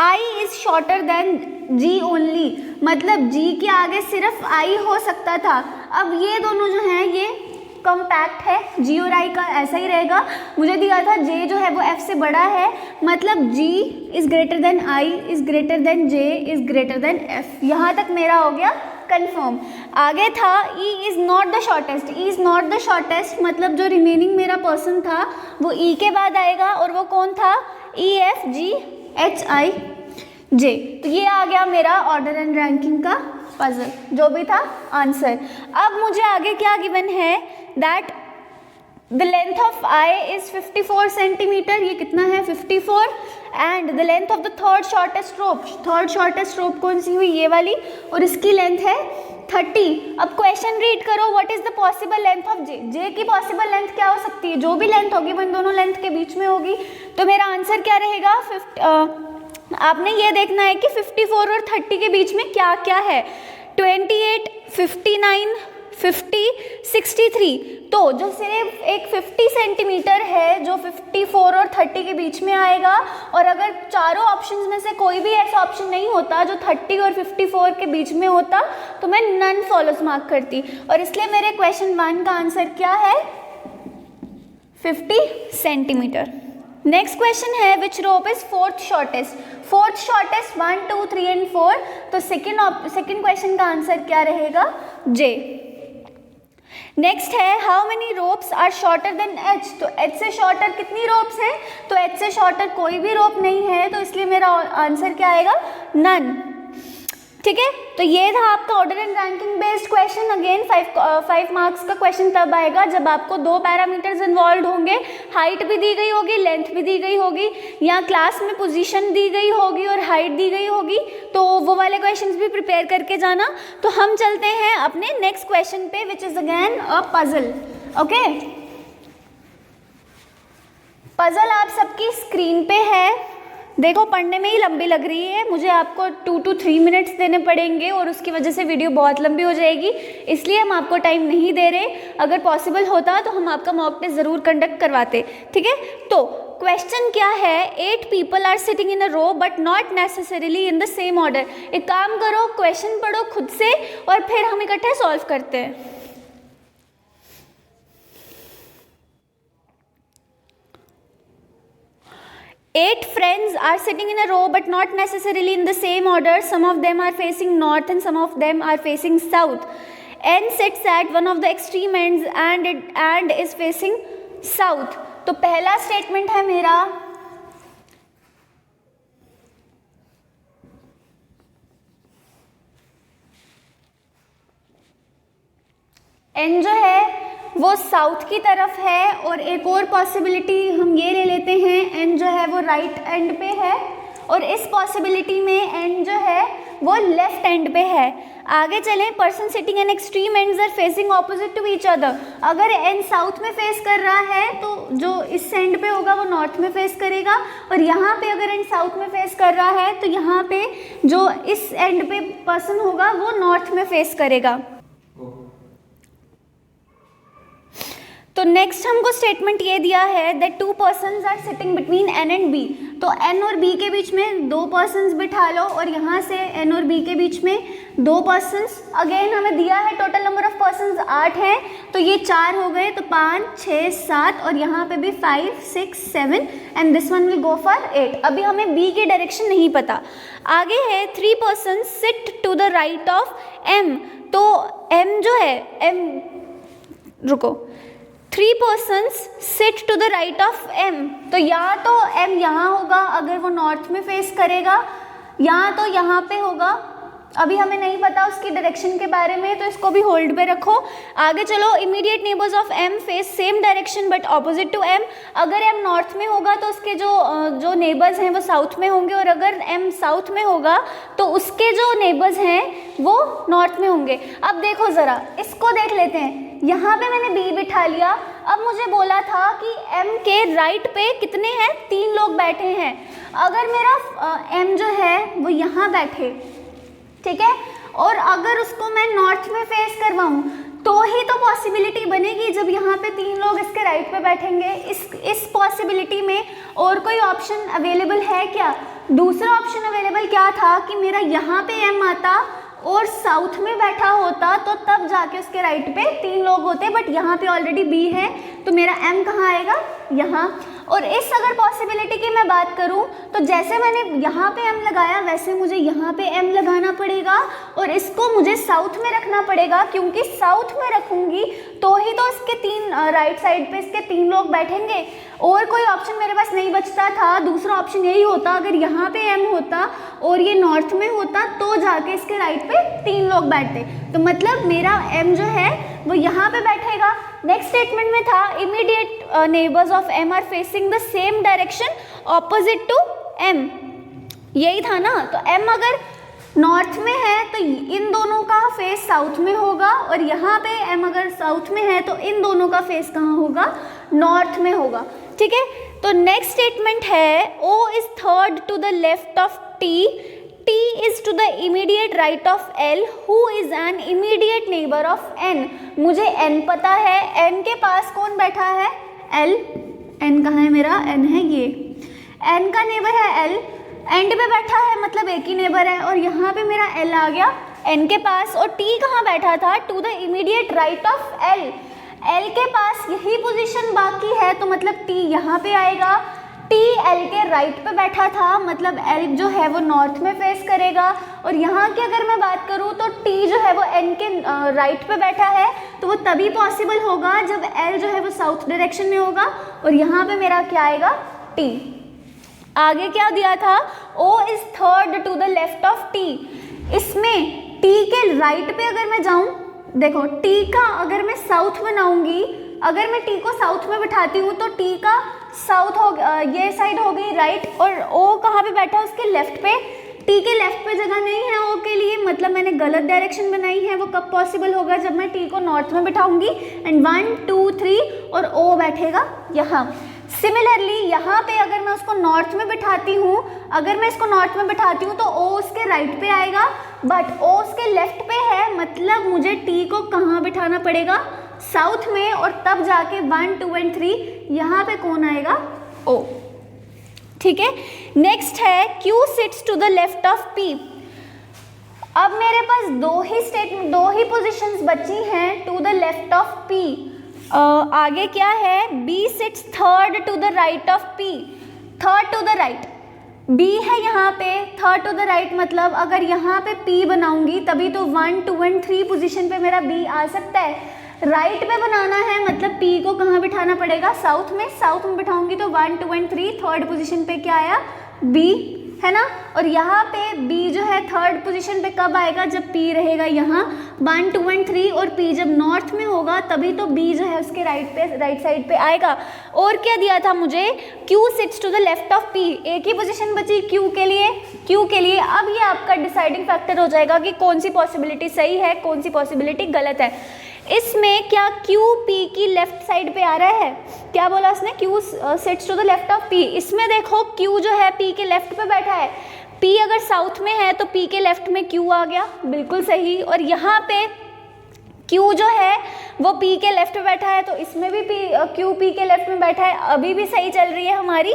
I is shorter than G only, मतलब G के आगे सिर्फ I हो सकता था। अब ये दोनों जो हैं ये कॉम्पैक्ट है, G और I का ऐसा ही रहेगा। मुझे दिया था J जो है वो F से बड़ा है, मतलब G is greater than I is greater than J is greater than F। यहाँ तक मेरा हो गया कंफर्म। आगे था E is not the shortest. E is not the shortest मतलब जो रिमेनिंग मेरा पर्सन था वो E के बाद आएगा, और वो कौन था? E F G H I J। तो ये आ गया मेरा ऑर्डर एंड रैंकिंग का पजल, जो भी था आंसर। अब मुझे आगे क्या गिवन है, that the length of I is 54 centimetre. ये कितना है? 54। And the length of the third shortest rope, third shortest rope कौन सी हुई? ये वाली, और इसकी लेंथ है 30। अब क्वेश्चन रीड करो, what is the possible length of J. J की पॉसिबल लेंथ क्या हो सकती है? जो भी लेंथ होगी वो इन दोनों लेंथ के बीच में होगी। तो मेरा आंसर क्या रहेगा? आपने ये देखना है कि 54 और 30 के बीच में क्या क्या है। 28, 59, 50, 63। तो जो सिर्फ एक 50 सेंटीमीटर है जो 54 और 30 के बीच में आएगा, और अगर चारों ऑप्शंस में से कोई भी ऐसा ऑप्शन नहीं होता जो 30 और 54 के बीच में होता, तो मैं नन फॉलोस मार्क करती। और इसलिए मेरे क्वेश्चन 1 का आंसर क्या है? 50 सेंटीमीटर। नेक्स्ट क्वेश्चन है which rope is fourth shortest. Fourth shortest 1, 2, 3 and 4। तो सेकेंड क्वेश्चन का आंसर क्या रहेगा? जे। नेक्स्ट है how many ropes are shorter than H. तो एच से शॉर्टर कितनी रोप्स हैं? तो एच से शॉर्टर कोई भी रोप नहीं है, तो इसलिए मेरा आंसर क्या आएगा? नन। ठीक है, तो ये था आपका order and ranking based question. Again 5 marks का क्वेश्चन तब आएगा जब आपको 2 पैरामीटर्स इन्वॉल्व होंगे, हाइट भी दी गई होगी, लेंथ भी दी गई होगी, या क्लास में पोजीशन दी गई होगी और हाइट दी गई होगी। तो वो वाले क्वेश्चंस भी प्रिपेयर करके जाना। तो हम चलते हैं अपने नेक्स्ट क्वेश्चन पे, which is again a puzzle. Okay, puzzle आप सबकी स्क्रीन पे है। देखो पढ़ने में ही लंबी लग रही है, मुझे आपको 2 to 3 मिनट्स देने पड़ेंगे और उसकी वजह से वीडियो बहुत लंबी हो जाएगी, इसलिए हम आपको टाइम नहीं दे रहे। अगर पॉसिबल होता तो हम आपका मॉक टेस्ट ज़रूर कंडक्ट करवाते। ठीक है, तो क्वेश्चन क्या है? 8 people are sitting in a row but not necessarily in the same order. एक काम करो, क्वेश्चन पढ़ो खुद से और फिर हम इकट्ठे सॉल्व करते हैं। Eight friends are sitting in a row but not necessarily in the same order. Some of them are facing north and some of them are facing south. N sits at one of the extreme ends and is facing south. तो पहला स्टेटमेंट है मेरा, N जो है वो साउथ की तरफ है, और एक और पॉसिबिलिटी हम ये ले लेते हैं, N जो है वो राइट एंड पे है, और इस पॉसिबिलिटी में N जो है वो लेफ्ट एंड पे है। आगे चलें, person sitting an extreme ends are facing opposite to each other. अगर N साउथ में फेस कर रहा है तो जो इस एंड पे होगा वो नॉर्थ में फेस करेगा, और यहाँ पे अगर N साउथ में फेस कर रहा है तो यहाँ पे जो इस एंड पे पर्सन होगा वो नॉर्थ में फेस करेगा। तो नेक्स्ट हमको स्टेटमेंट ये दिया है that two persons are sitting between N and B. तो एन और बी के बीच में दो पर्सन्स बिठा लो और यहाँ से एन और बी के बीच में दो पर्सन्स। अगेन हमें दिया है टोटल नंबर ऑफ पर्सन्स 8 हैं, तो ये 4 हो गए, तो 5 6 7 और यहाँ पे भी 5 6 7 and this one will go for 8। अभी हमें बी की डायरेक्शन नहीं पता। आगे है 3 persons sit to the right of M. तो एम जो है रुको 3 persons sit to the right of M. तो या तो एम यहाँ होगा अगर वो नॉर्थ में फेस करेगा, या तो यहाँ पे होगा। अभी हमें नहीं पता उसकी डायरेक्शन के बारे में, तो इसको भी होल्ड पे रखो। आगे चलो, immediate neighbours of M face same direction but opposite to M. अगर एम नॉर्थ में होगा तो उसके जो नेबर्स हैं वो साउथ में होंगे, और अगर एम साउथ में होगा तो उसके जो नेबर्स हैं वो नॉर्थ में होंगे। अब देखो ज़रा, इसको देख लेते हैं। यहाँ पे मैंने बी बिठा लिया। अब मुझे बोला था कि एम के राइट पे कितने हैं, 3 लोग बैठे हैं। अगर मेरा एम जो है वो यहाँ बैठे, ठीक है, और अगर उसको मैं नॉर्थ में फेस करवाऊँ तो ही तो पॉसिबिलिटी बनेगी जब यहाँ पे 3 लोग इसके राइट पे बैठेंगे। इस पॉसिबिलिटी में और कोई ऑप्शन अवेलेबल है क्या? दूसरा ऑप्शन अवेलेबल क्या था कि मेरा यहाँ पे एम आता और साउथ में बैठा होता, तो तब जाके उसके राइट पे 3 लोग होते, बट यहाँ पे ऑलरेडी बी है, तो मेरा एम कहाँ आएगा? यहाँ। और इस अगर पॉसिबिलिटी की मैं बात करूँ तो जैसे मैंने यहाँ पे एम लगाया वैसे मुझे यहाँ पे एम लगाना पड़ेगा, और इसको मुझे साउथ में रखना पड़ेगा, क्योंकि साउथ में रखूँगी तो ही तो इसके 3 राइट साइड पे इसके 3 लोग बैठेंगे। और कोई ऑप्शन मेरे पास नहीं बचता था। दूसरा ऑप्शन यही होता, अगर यहाँ पे एम होता और ये नॉर्थ में होता तो जाके इसके राइट पे 3 लोग बैठते। तो मतलब मेरा एम जो है वो यहाँ पे बैठेगा। नेक्स्ट स्टेटमेंट में था immediate neighbours of M are facing the same direction opposite to M, यही था ना। तो एम अगर नॉर्थ में है तो इन दोनों का फेस साउथ में होगा, और यहाँ पे एम अगर साउथ में है तो इन दोनों का फेस कहाँ होगा? नॉर्थ में होगा, ठीक है। तो नेक्स्ट स्टेटमेंट है O is third to the left of T, T is to the immediate right of L, who is an immediate neighbour of N। मुझे N पता है, N के पास कौन बैठा है? L। N कहाँ है मेरा? N है ये। N का नेबर है L, एंड पे बैठा है मतलब एक ही नेबर है, और यहाँ पे मेरा L आ गया N के पास। और T कहाँ बैठा था? To the immediate right of L। L के पास यही पोजीशन बाकी है, तो मतलब T यहाँ पे आएगा। T L के राइट पे बैठा था, मतलब L जो है वो नॉर्थ में फेस करेगा। और यहाँ की अगर मैं बात करूँ तो T जो है वो N के राइट पे बैठा है, तो वो तभी पॉसिबल होगा जब L जो है वो साउथ डायरेक्शन में होगा, और यहाँ पे मेरा क्या आएगा? T। आगे क्या दिया था? O is third to the left of T। इसमें T के राइट पे अगर मैं जाऊँ, देखो T का अगर मैं साउथ बनाऊंगी, अगर मैं T को साउथ में बिठाती हूँ तो T का साउथ हो, ये साइड हो गई राइट, और O कहाँ पे बैठा है? उसके लेफ्ट पे। T के लेफ्ट पे जगह नहीं है O के लिए, मतलब मैंने गलत डायरेक्शन बनाई है। वो कब पॉसिबल होगा? जब मैं T को नॉर्थ में बिठाऊंगी, एंड 1 2 3 और O बैठेगा यहाँ। सिमिलरली यहाँ पे अगर मैं उसको नॉर्थ में बिठाती हूँ, अगर मैं इसको नॉर्थ में बिठाती हूँ तो O उसके राइट पे आएगा, बट O उसके लेफ्ट पे है, मतलब मुझे T को कहाँ बिठाना पड़ेगा? साउथ में, और तब जाके 1 2 एंड 3 यहाँ पे कौन आएगा? O, ठीक है। नेक्स्ट है Q sits to the left of P। अब मेरे पास दो ही पोजीशंस बची हैं to the left of P। आगे क्या है? B sits third to the right of P। Third to the right B है यहाँ पे, थर्ड टू द राइट मतलब अगर यहाँ पे P बनाऊंगी तभी तो 1 2 एंड 3 पोजीशन पे मेरा B आ सकता है। राइट पे बनाना है मतलब P को कहाँ बिठाना पड़ेगा? साउथ में। साउथ में बिठाऊंगी तो 1 2 एंड 3, थर्ड पोजीशन पे क्या आया? B, है ना। और यहाँ पे B जो है थर्ड पोजीशन पे कब आएगा? जब P रहेगा यहाँ 1 2 एंड 3, और P जब नॉर्थ में होगा तभी तो B जो है उसके राइट साइड पे आएगा। और क्या दिया था मुझे? Q sits to the left of P। एक ही पोजीशन बची Q के लिए। अब ये आपका डिसाइडिंग फैक्टर हो जाएगा कि कौन सी पॉसिबिलिटी सही है, कौन सी पॉसिबिलिटी गलत है। इसमें क्या Q P की लेफ्ट साइड पे आ रहा है? क्या बोला उसने? Q sits to the left of P। इसमें देखो Q जो है P के लेफ्ट पे बैठा है। P अगर साउथ में है तो P के लेफ्ट में Q आ गया, बिल्कुल सही। और यहाँ पे Q जो है वो P के लेफ्ट में बैठा है, तो इसमें भी Q P के लेफ्ट में बैठा है, अभी भी सही चल रही है हमारी।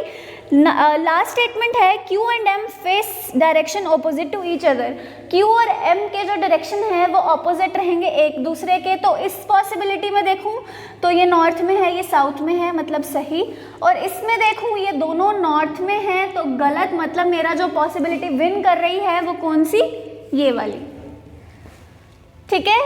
लास्ट स्टेटमेंट है Q and M face direction opposite to each other. Q और M के जो डायरेक्शन है वो ऑपोजिट रहेंगे एक दूसरे के, तो इस पॉसिबिलिटी में देखूं तो ये नॉर्थ में है, ये साउथ में है, मतलब सही। और इसमें देखूं ये दोनों नॉर्थ में है तो गलत, मतलब मेरा जो पॉसिबिलिटी विन कर रही है वो कौन सी, ये वाली। ठीक है,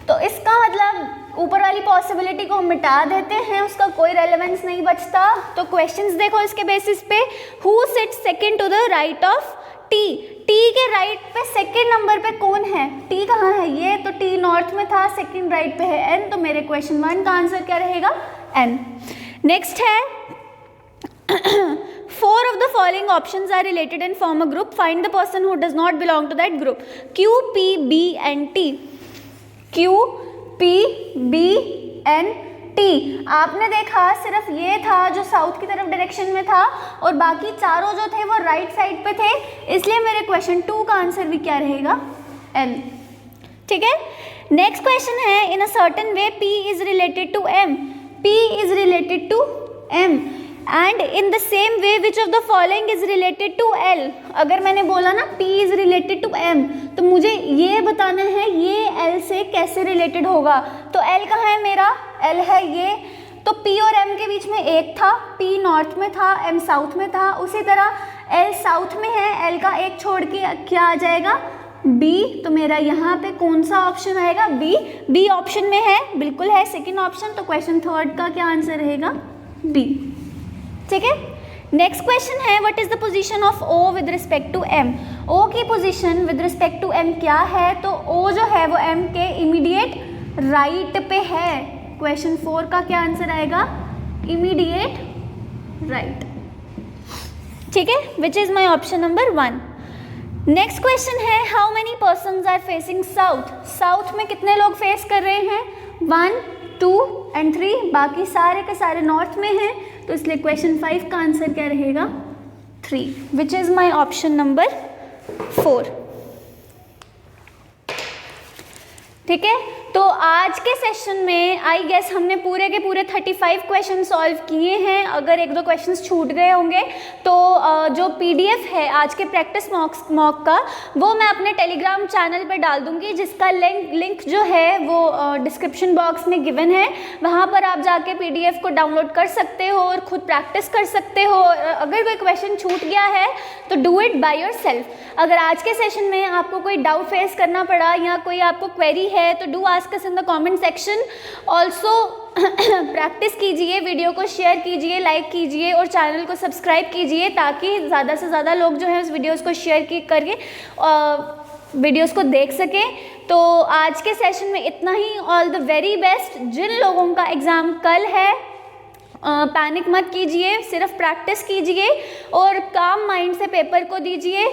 तो इसका मतलब ऊपर वाली पॉसिबिलिटी को हम मिटा देते हैं, उसका कोई रेलेवेंस नहीं बचता। तो क्वेश्चंस देखो इसके बेसिस पे, who sits second to the right of T, T के राइट पे सेकंड नंबर पे कौन है, टी कहाँ है, ये तो टी नॉर्थ में था, सेकंड राइट पे है एन, तो मेरे क्वेश्चन 1 का आंसर क्या रहेगा, एन। नेक्स्ट है 4 of the following options are related and form a group. Find the person who does not belong to that group. Q, P, B and T. Q, P, B and T. आपने देखा सिर्फ ये था जो साउथ की तरफ डायरेक्शन में था और बाकी चारों जो थे वो राइट साइड पे थे, इसलिए मेरे क्वेश्चन 2 का आंसर भी क्या रहेगा, N। ठीक है, नेक्स्ट क्वेश्चन है, in a certain way P is related to M. P is related to M. And in the same way which of the following is related to L. अगर मैंने बोला ना P is related to M, तो मुझे ये बताना है ये L से कैसे रिलेटेड होगा। तो L कहाँ है मेरा, L है ये, तो P और M के बीच में एक था, P नॉर्थ में था, M साउथ में था, उसी तरह L साउथ में है, L का एक छोड़ के क्या आ जाएगा, B। तो मेरा यहाँ पे कौन सा ऑप्शन आएगा, B। B ऑप्शन में है, बिल्कुल है सेकेंड ऑप्शन, तो क्वेश्चन 3 का क्या आंसर रहेगा, B। ठीक है, नेक्स्ट क्वेश्चन है, what is the position of O with respect to M। O की position with respect to M क्या है, तो O जो है वो M के इमीडिएट राइट पे है। क्वेश्चन 4 का क्या आंसर आएगा, इमीडिएट राइट। ठीक है, which is my option number 1। Next question है, how many persons are facing south. South में कितने लोग फेस कर रहे हैं, 1, 2 एंड 3, बाकी सारे के सारे नॉर्थ में हैं, तो इसलिए क्वेश्चन 5 का आंसर क्या रहेगा, 3, विच इज माई ऑप्शन नंबर 4। ठीक है, तो आज के सेशन में आई गेस हमने पूरे के पूरे 35 क्वेश्चन सॉल्व किए हैं। अगर 1-2 क्वेश्चंस छूट गए होंगे तो जो PDF है आज के प्रैक्टिस मॉक का, वो मैं अपने टेलीग्राम चैनल पर डाल दूंगी, जिसका लिंक जो है वो डिस्क्रिप्शन बॉक्स में गिवन है। वहाँ पर आप जाके PDF को डाउनलोड कर सकते हो और खुद प्रैक्टिस कर सकते हो। अगर कोई क्वेश्चन छूट गया है तो do it by your self. अगर आज के सेशन में आपको कोई डाउट फेस करना पड़ा या कोई आपको क्वेरी है तो do ask us in the comment section. Also practice कीजिए, वीडियो को शेयर कीजिए, लाइक कीजिए और चैनल को सब्सक्राइब कीजिए, ताकि ज़्यादा से ज़्यादा लोग जो है उस वीडियोज़ को शेयर करके वीडियोज़ को देख सकें। तो आज के सेशन में इतना ही। All the very best. जिन लोगों का एग्ज़ाम कल है पैनिक मत कीजिए, सिर्फ प्रैक्टिस कीजिए और काम माइंड से पेपर को दीजिए।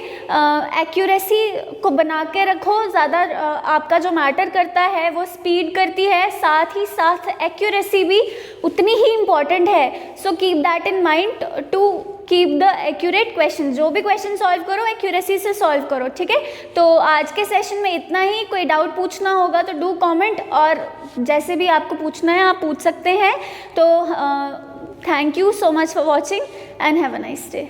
एक्यूरेसी को बना के रखो, ज़्यादा आपका जो मैटर करता है वो स्पीड करती है, साथ ही साथ एक्यूरेसी भी उतनी ही इम्पॉर्टेंट है। So keep that in mind to keep the accurate question. जो भी क्वेश्चन सॉल्व करो एक्यूरेसी से सॉल्व करो, ठीक है। तो आज के सेशन में इतना ही। कोई डाउट पूछना होगा तो डू कमेंट, और जैसे भी आपको पूछना है आप पूछ सकते हैं। तो thank you so much for watching and have a nice day.